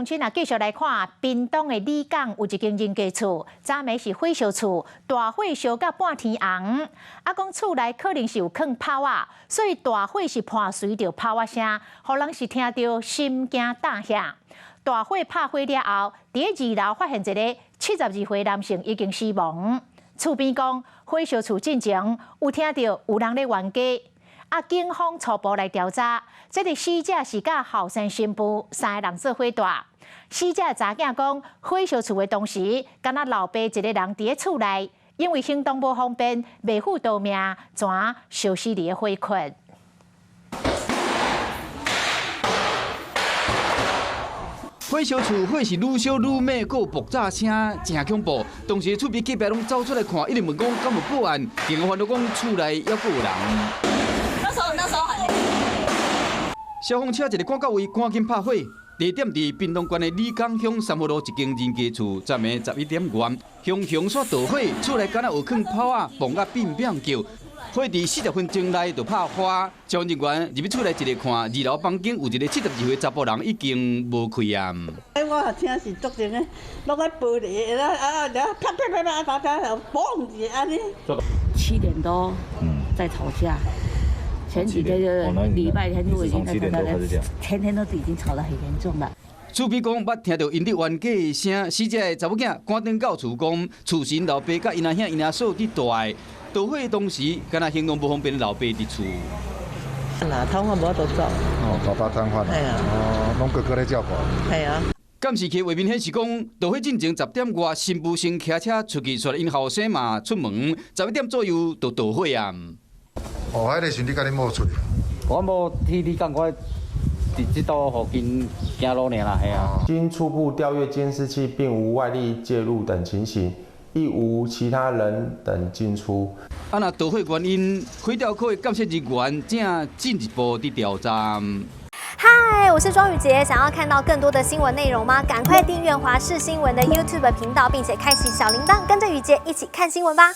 亲啊，继续来看屏东的里港有一间人家厝，早暝是火烧厝，大火烧到半天红。讲厝内可能是有放炮啊，所以大火是伴随着炮啊声，互人是听到心惊胆吓。大火拍火了后，伫2楼发现一个72岁男性已经死亡。厝边讲火烧厝进前有听到有人咧冤家。警方初步来调查，这个死者是甲后生新妇3个人做伙住。死者查囝讲，火烧厝的同时，敢若老爸一个人伫咧厝内，因为行动无方便，袂赴逃命，全烧死伫咧火窟。火烧厝，火是愈烧愈猛，还有爆炸声，真恐怖。当时厝边隔壁拢走出来看，一直问讲敢有报案，警方都讲厝内还佫有人。那时候还。消防车一个赶到位，赶紧拍火。地点伫屏东县的里港乡三福路一间人家厝，昨暝11点元，熊熊煞大火，厝内敢若有放炮啊，放啊乒乒叫。火伫40分钟内就拍花，消防人员入去厝内一个看，2楼房间有一个72岁查甫人已经无开啊。我也听是足阵个，落来玻璃，啪啪啪啪啪啪，嘣一下安尼。7点多，在吵架。前几天就礼拜天就已经在吵架，天天都已经吵得很严重了。厝边讲捌听到因咧冤家的声，死者的查某囝赶紧到厝讲，厝是因老爸甲因阿兄因阿嫂伫住的。倒火当时，敢若行动不方便，老爸伫厝。哪瘫痪无得走？老爸瘫痪。系啊。拢哥哥咧照顾。系啊。监视器画面显示讲，倒火进前10点外，新妇先骑车出去，带因后生嘛出门，11点左右就倒火啊。迄个是你甲你某出的？我无去你讲，我伫这道附近行路尔啦，系啊。经初步调阅监视器，并无外力介入等情形，亦无其他人等进出。若倒火原因，火调科的监测人员正进一步的调查。嗨，我是庄宇杰，想要看到更多的新闻内容吗？赶快订阅华视新闻的 YouTube 频道，并且开启小铃铛，跟着宇杰一起看新闻吧。